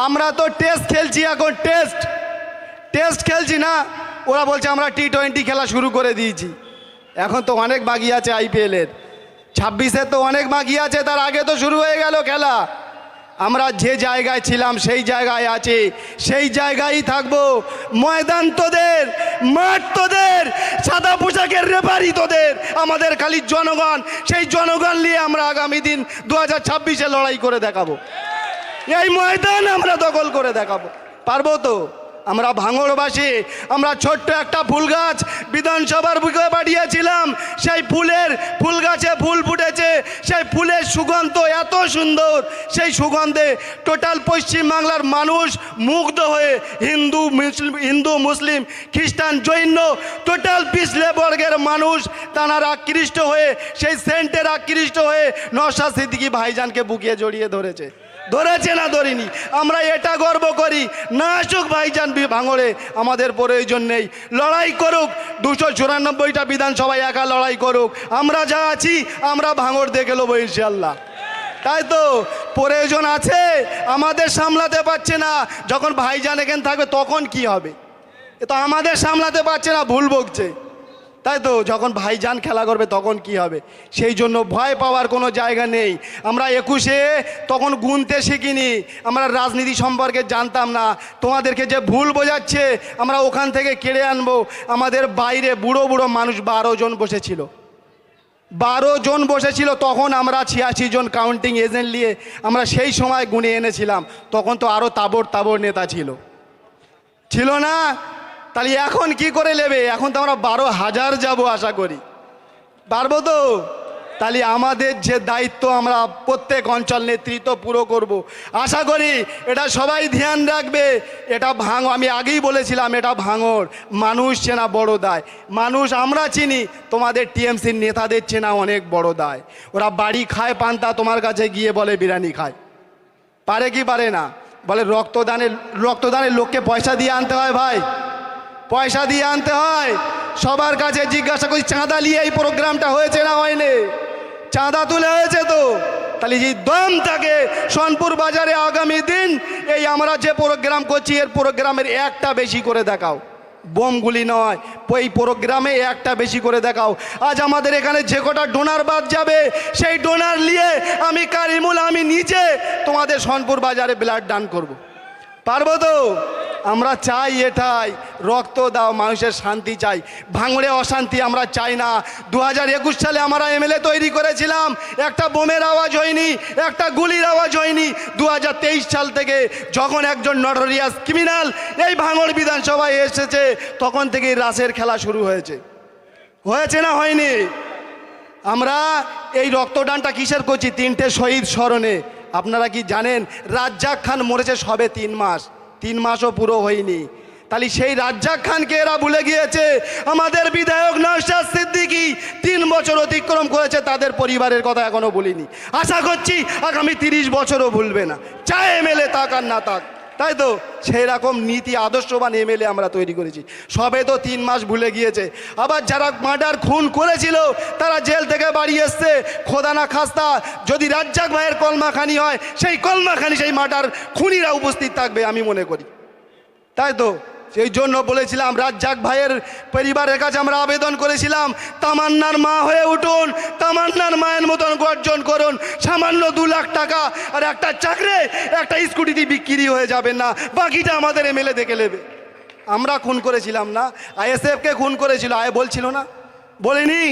আমরা তো টেস্ট খেলছি, এখন টেস্ট খেলছি না। ওরা বলছে আমরা টি-20 খেলা শুরু করে দিয়েছি। এখন তো অনেক বাকি আছে IPL-এর, 26-এ তো অনেক বাকি আছে, তার আগে তো শুরু হয়ে গেল খেলা। আমরা যে জায়গায় ছিলাম সেই জায়গায় আছি, সেই জায়গায়ই থাকবো। ময়দান তোদের, মাঠ তোদের, সাদা পোশাকের রেফারি তোদের, আমাদের খালি জনগণ। সেই জনগণ নিয়ে আমরা আগামী দিন 2026-এ লড়াই করে দেখাবো। এই ময়দান আমরা দখল করে দেখাবো। পারবো তো? আমরা ভাঙড়বাসী, আমরা ছোট্ট একটা ফুল গাছ বিধানসভার বুকে পাঠিয়েছিলাম। সেই ফুল গাছে ফুল ফুটেছে, সেই ফুলের সুগন্ধ এত সুন্দর, সেই সুগন্ধে টোটাল পশ্চিমবাংলার মানুষ মুগ্ধ হয়ে, হিন্দু মুসলিম খ্রিস্টান জৈন টোটাল পিছলে বর্গের মানুষ তাঁরা আকৃষ্ট হয়ে, সেই সেন্টের আকৃষ্ট হয়ে নওশাদ সিদ্দিকী ভাইজানকে বুকে জড়িয়ে ধরেছে না ধরিনি? আমরা এটা গর্ব করি। না আসুক ভাইজান ভাঙড়ে, আমাদের প্রয়োজন নেই। লড়াই করুক 294টা বিধানসভায়, একা লড়াই করুক। আমরা যা আছি আমরা ভাঙড় দেখে নেবো ইনশাল্লাহ। তাই তো প্রয়োজন আছে, আমাদের সামলাতে পারছে না। যখন ভাইজান এখানে থাকবে তখন কি হবে? এ তো আমাদের সামলাতে পারছে না, ভুল বকছে। তাই তো যখন ভাইজান খেলা করবে তখন কি হবে? সেই জন্য ভয় পাওয়ার কোনো জায়গা নেই। আমরা 21-এ তখন গুনতে শিখিনি, আমরা রাজনীতি সম্পর্কে জানতাম না। তোমাদেরকে যে ভুল বোঝাচ্ছে আমরা ওখান থেকে কেড়ে আনবো। আমাদের বাইরে বুড়ো বুড়ো মানুষ 12 জন বসেছিল, 12 জন বসেছিল। তখন আমরা 86 জন কাউন্টিং এজেন্ট নিয়ে আমরা সেই সময় গুনে এনেছিলাম। তখন তো আরও তাবড় নেতা ছিল না? তাহলে এখন কি করে নেবে? এখন তো আমরা 12,000 যাব, আশা করি পারবো তো? তাহলে আমাদের যে দায়িত্ব আমরা প্রত্যেক অঞ্চল নেতৃত্ব পুরো করব। আশা করি এটা সবাই ধ্যান রাখবে। এটা আমি আগেই বলেছিলাম, এটা ভাঙড় মানুষ চেনা বড় দায়। মানুষ আমরা চিনি, তোমাদের TMC-র নেতাদের চেনা অনেক বড় দায়। ওরা বাড়ি খায় পান্তা, তোমার কাছে গিয়ে বলে বিরিয়ানি খায়। পারে কি পারে না? বলে রক্তদানের লোককে পয়সা দিয়ে আনতে হয় ভাই, পয়সা দিয়ে আনতে হয়। সবার কাছে জিজ্ঞাসা করি চাঁদা নিয়ে এই প্রোগ্রামটা হয়েছে না হয়নি? চাঁদা তুলে হয়েছে তো? তাহলে যে দম থাকে সোনপুর বাজারে আগামী দিন এই আমরা যে প্রোগ্রাম করছি এর প্রোগ্রামের একটা বেশি করে দেখাও, বোমগুলি নয়, ওই প্রোগ্রামে একটা বেশি করে দেখাও। আজ আমাদের এখানে যে কটা ডোনার বাদ যাবে সেই ডোনার নিয়ে আমি কারিমুল, আমি নিজে তোমাদের সোনপুর বাজারে ব্লাড দান করব। পারবো তো? আমরা চাই এটাই, রক্ত দাও, মানুষের শান্তি চাই, ভাঙড়ে অশান্তি আমরা চাই না। 2021 সালে আমরা MLA তৈরি করেছিলাম, একটা বোমের আওয়াজ হয়নি, একটা গুলির আওয়াজ হয়নি। 2023 সাল থেকে যখন একজন নটোরিয়াস ক্রিমিনাল এই ভাঙড় বিধানসভায় এসেছে তখন থেকেই রাসের খেলা শুরু হয়েছে না হয়নি? আমরা এই রক্তদানটা কিসের করছি? 3টে শহীদ স্মরণে। আপনারা কি জানেন রাজ্জাক খান মরেছে সবে 3 মাসও পুরো হয়নি। তাহলে সেই রাজ্জাক খানকে এরা ভুলে গিয়েছে। আমাদের বিধায়ক নওশাদ সিদ্দিকী 3 বছর অতিক্রম করেছে, তাদের পরিবারের কথা এখনো বলিনি। আশা করছি আগামী 30 বছরও ভুলবে না, চাই MLA থাক আর না থাক। তাই তো সেই রকম নীতি আদর্শবান MLA আমরা তৈরি করেছি। সবে তো 3 মাস ভুলে গিয়েছে। আবার যারা মার্ডার খুন করেছিল তারা জেল থেকে বাড়ি এসছে। খোদা না খাস্তা যদি রাজ্জাক ভাইয়ের কলমাখানি হয়, সেই কলমাখানি সেই মার্ডার খুনিরা উপস্থিত থাকবে আমি মনে করি। তাই তো সেই জন্য বলেছিলাম রাজ্জাক ভাইয়ের পরিবারের কাছে আমরা আবেদন করেছিলাম, তামান্নার মা হয়ে উঠুন, তামান্নার মায়ের মতন গর্জন করুন। সামান্য 2 লাখ টাকা আর একটা চাকরি, একটা স্কুটিতে বিক্রি হয়ে যাবেন না, বাকিটা আমাদের MLA দেখে নেবে। আমরা খুন করেছিলাম না, ISF-কে খুন করেছিল, বলছিল না, বলিনি?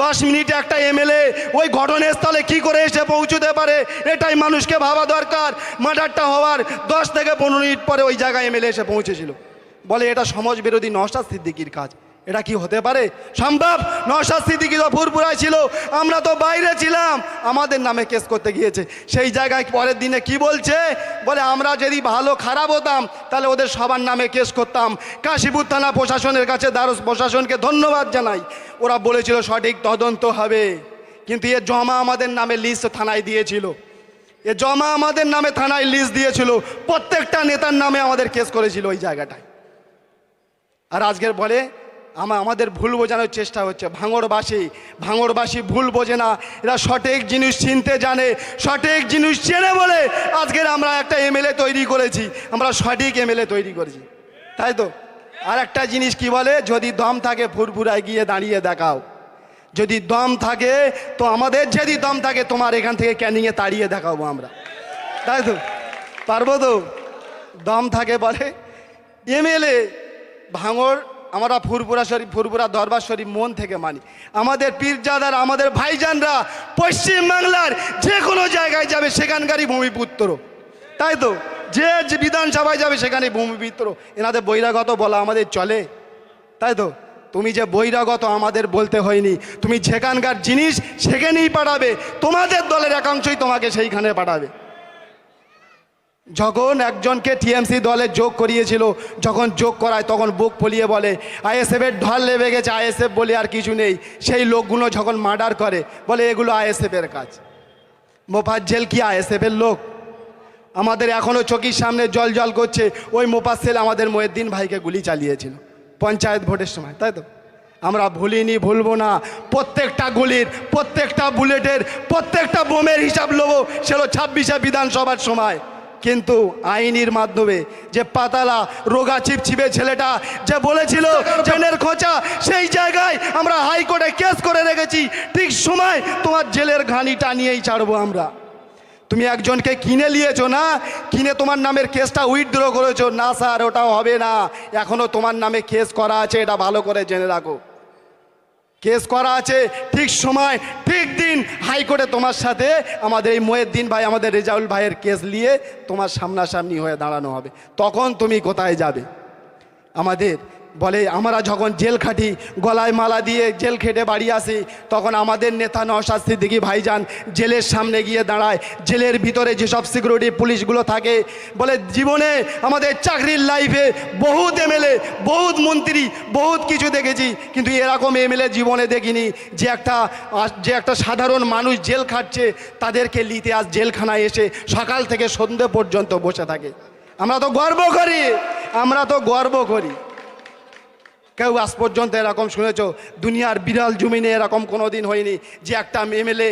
10 মিনিটে একটা MLA ওই ঘটনাস্থলে কি করে এসে পৌঁছতে পারে এটাই মানুষকে ভাবা দরকার। মার্ডারটা হওয়ার 10 থেকে 15 মিনিট পরে ওই জায়গায় MLA এসে পৌঁছেছিল। বলে এটা সমাজ বিরোধী নওশাদ সিদ্দিকীর কাজ। এটা কি হতে পারে সম্ভব? নওশাদ সিদ্দিকী তো ফুরফুরায় ছিল, আমরা তো বাইরে ছিলাম, আমাদের নামে কেস করতে গিয়েছে। সেই জায়গায় পরের দিনে কি বলছে? বলে আমরা যদি ভালো খারাপ হতাম তাহলে ওদের সবার নামে কেস করতাম। কাশীপুর থানা প্রশাসনের কাছে দ্বারস্থ প্রশাসনকে ধন্যবাদ জানাই, ওরা বলেছিল সঠিক তদন্ত হবে। কিন্তু এ জমা আমাদের নামে লিস্ট থানায় দিয়েছিল, আমাদের নামে থানায় লিস্ট দিয়েছিল, প্রত্যেকটা নেতার নামে আমাদের কেস করেছিল ওই জায়গাটায়। আর আজকের বলে আমাদের ভুল বোঝানোর চেষ্টা হচ্ছে। ভাঙড়বাসী ভুল বোঝে না, এরা সঠিক জিনিস চিনতে জানে, সঠিক জিনিস চেনে বলে আজকের আমরা একটা এমএলএ তৈরি করেছি, আমরা সঠিক এমএলএ তৈরি করেছি, তাই তো? আর একটা জিনিস কি বলে, যদি দম থাকে ফুরফুরায় গিয়ে দাঁড়িয়ে দেখাও, যদি দম থাকে তো আমাদের যদি দম থাকে তোমার এখান থেকে ক্যানিংয়ে তাড়িয়ে দেখাবো আমরা, তাই তো? পারবো তো? দম থাকে বলে এমএলএ ভাঙড়, আমরা ফুরফুরা দরবার শরীফ মন থেকে মানি। আমাদের পীরজাদার, আমাদের ভাইজানরা পশ্চিম বাংলার যে কোনো জায়গায় যাবে সেখানকারই ভূমিপুত্র, তাই তো? যে বিধানসভায় যাবে সেখানে ভূমিপুত্র। এনাদের বহিরাগত বলা আমাদের চলে, তাই তো? তুমি যে বহিরাগত আমাদের বলতে হয়নি, তুমি যেখানকার জিনিস সেখানেই পাঠাবে, তোমাদের দলের একাংশই তোমাকে সেইখানে পাঠাবে। যখন একজনকে টিএমসি দলে যোগ করিয়েছিল, যখন যোগ করায় তখন বুক ফলিয়ে বলে আইএসএফের ঢল লেগে গেছে, আইএসএফ বলে আর কিছু নেই। সেই লোকগুলো যখন মার্ডার করে বলে এগুলো আইএসএফের কাজ। মোফাজ্জেল কি আইএসএফের লোক? আমাদের এখনও চোখের সামনে জল জল করছে, ওই মোফাজ্জেল আমাদের মহিউদ্দিন ভাইকে গুলি চালিয়েছিল পঞ্চায়েত ভোটের সময়, তাই তো? আমরা ভুলিনি, ভুলবো না। প্রত্যেকটা গুলির, প্রত্যেকটা বুলেটের, প্রত্যেকটা বোমের হিসাব নেবো, সেটা 26শে বিধানসভার সময়। কিন্তু আইনের মাধ্যমে যে পাতালা রোগা চিপচিপে ছেলেটা যে বলেছিল জেলের খোঁচা, সেই জায়গায় আমরা হাইকোর্টে কেস করে রেখেছি, ঠিক সময় তোমার জেলের ঘানিটা নিয়েই ছাড়বো আমরা। তুমি একজনকে কিনে নিয়েছো না, কিনে তোমার নামের কেসটা উইথড্র করেছো না, স্যার ওটাও হবে না, এখনও তোমার নামে কেস করা আছে, এটা ভালো করে জেনে রাখো। কেস করা আছে, ঠিক সময় ঠিক দিন হাইকোর্টে তোমার সাথে আমাদের এই মহিউদ্দিন ভাই, আমাদের রেজাউল ভাইয়ের কেস নিয়ে তোমার সামনাসামনি হয়ে দাঁড়ানো হবে, তখন তুমি কোথায় যাবে? আমাদের বলে আমরা যখন জেল খাটি, গলায় মালা দিয়ে জেল খেটে বাড়ি আসি, তখন আমাদের নেতা নওশাদ সিদ্দিকী ভাইজান জেলের সামনে গিয়ে দাঁড়ায়। জেলের ভিতরে যেসব সিকিউরিটি পুলিশগুলো থাকে, বলে জীবনে আমাদের চাকরির লাইফে বহুত এমএলএ, বহুত মন্ত্রী, বহুত কিছু দেখেছি, কিন্তু এরকম এমএলএ জীবনে দেখিনি যে একটা সাধারণ মানুষ জেল খাটছে তাদেরকে নিতে আজ জেলখানায় এসে সকাল থেকে সন্ধ্যে পর্যন্ত বসে থাকে। আমরা তো গর্ব করি, আমরা তো গর্ব করি। কেউ আজ পর্যন্ত এরকম শুনেছো? দুনিয়ার বিরল জমিনে এরকম কোনো দিন হয়নি যে একটা এমএলএ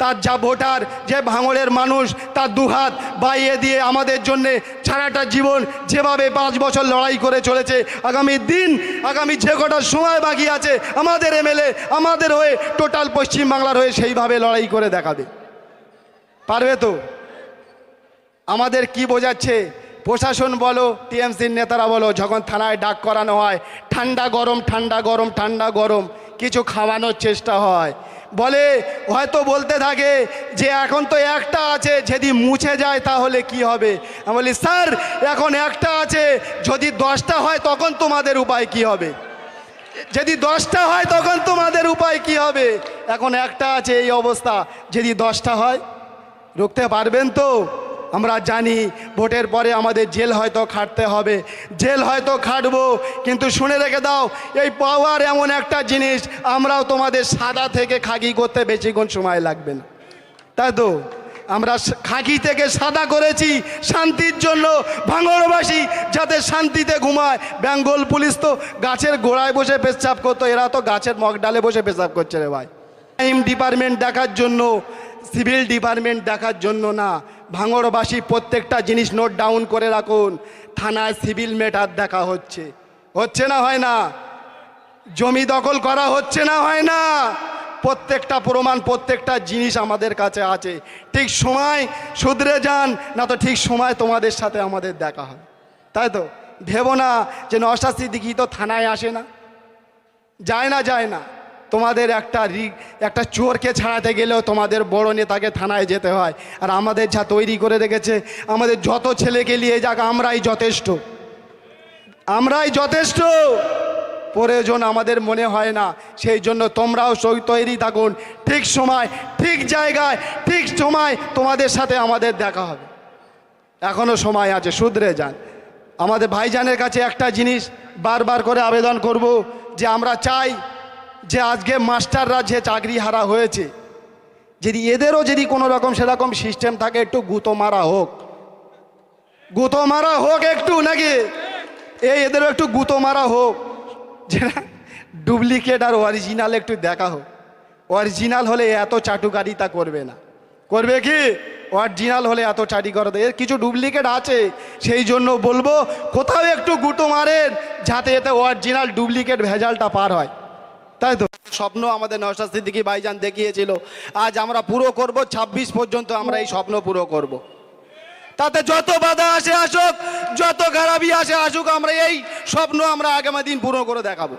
তার যা ভোটার, যে ভাঙড়ের মানুষ তার দুহাত বাইয়ে দিয়ে আমাদের জন্যে সারাটা জীবন যেভাবে 5 বছর লড়াই করে চলেছে, আগামী দিন, আগামী যে কটা সময় বাকি আছে আমাদের এমএলএ আমাদের হয়ে, টোটাল পশ্চিমবাংলার হয়ে সেইভাবে লড়াই করে দেখাবে। পারবে তো? আমাদের কি বোঝাচ্ছে প্রশাসন বলো, টিএমসির নেতারা বলো, যখন থানায় ডাক করানো হয়, ঠান্ডা গরম ঠান্ডা গরম ঠান্ডা গরম কিছু খাওয়ানোর চেষ্টা হয়, বলে হয়তো বলতে থাকে যে এখন তো একটা আছে, যদি মুছে যায় তাহলে কি হবে? আমি বলি স্যার এখন একটা আছে, যদি 10টা হয় তখন তোমাদের উপায় কি হবে? যদি 10টা হয় তখন তোমাদের উপায় কি হবে? এখন একটা আছে, এই অবস্থা, যদি 10টা হয় রুখতে পারবেন তো? আমরা জানি ভোটের পরে আমাদের জেল হয়তো খাটতে হবে, জেল হয়তো খাটবো, কিন্তু শুনে রেখে দাও, এই পাওয়ার এমন একটা জিনিস, আমরাও তোমাদের সাদা থেকে খাকি করতে বেশিক্ষণ সময় লাগবে না, তাই তো? আমরা খাকি থেকে সাদা করেছি শান্তির জন্য, ভাঙড়বাসী যাতে শান্তিতে ঘুমায়। বেঙ্গল পুলিশ তো গাছের গোড়ায় বসে পেশাব করতো, এরা তো গাছের মগডালে বসে পেশাব করছে রে ভাই। ক্রাইম ডিপার্টমেন্ট দেখার জন্য, সিভিল ডিপার্টমেন্ট দেখার জন্য না। ভাঙড়বাসী প্রত্যেকটা জিনিস নোট ডাউন করে রাখুন। থানায় সিভিল ম্যাটার দেখা হচ্ছে, হচ্ছে না হয় না? জমি দখল করা হচ্ছে না হয় না? প্রত্যেকটা প্রমাণ, প্রত্যেকটা জিনিস আমাদের কাছে আছে। ঠিক সময় শুধরে যান, না তো ঠিক সময় তোমাদের সাথে আমাদের দেখা হয়, তাই তো? ভেবো না যে নওশাদ সিদ্দিকী তো থানায় আসে না, যায় না, যায় না। তোমাদের একটা চোরকে ছাড়াতে গেলেও তোমাদের বড় নেতাকে থানায় যেতে হয়। আর আমাদের যা তৈরি করে রেখেছে, আমাদের যত ছেলেকে নিয়ে যাক আমরাই যথেষ্ট, আমরাই যথেষ্ট, প্রয়োজন আমাদের মনে হয় না। সেই জন্য তোমরাও তৈরি থাকুন, ঠিক সময় ঠিক জায়গায় ঠিক সময় তোমাদের সাথে আমাদের দেখা হবে। এখনও সময় আছে, শুধরে যান। আমাদের ভাইজানের কাছে একটা জিনিস বারবার করে আবেদন করব, যে আমরা চাই যে আজকে মাস্টাররা যে চাকরি হারা হয়েছে, যদি এদেরও যদি কোনো রকম সেরকম সিস্টেম থাকে, একটু গুঁতো মারা হোক, গুঁতো মারা হোক একটু, নাকি এদেরও একটু গুঁতো মারা হোক। যে না ডুপ্লিকেট আর অরিজিনাল একটু দেখা হোক। অরিজিনাল হলে এত চাটুকারিতা করবে না, করবে কি? অরিজিনাল হলে এত চাটি করে এর কিছু ডুপ্লিকেট আছে, সেই জন্য বলবো কোথাও একটু গুঁতো মারেন যাতে এতে অরিজিনাল ডুপ্লিকেট ভেজালটা পার হয়। তাই তো স্বপ্ন আমাদের নওশাদ সিদ্দিকী ভাইজান দেখিয়েছিল, আজ আমরা পুরো করব, 26 পর্যন্ত আমরা এই স্বপ্ন পুরো করব। তাতে যত বাধা আসে আসুক, যত খারাপই আসে আসুক, আমরা এই স্বপ্ন আমরা আগামী দিন পুরো করে দেখাবো।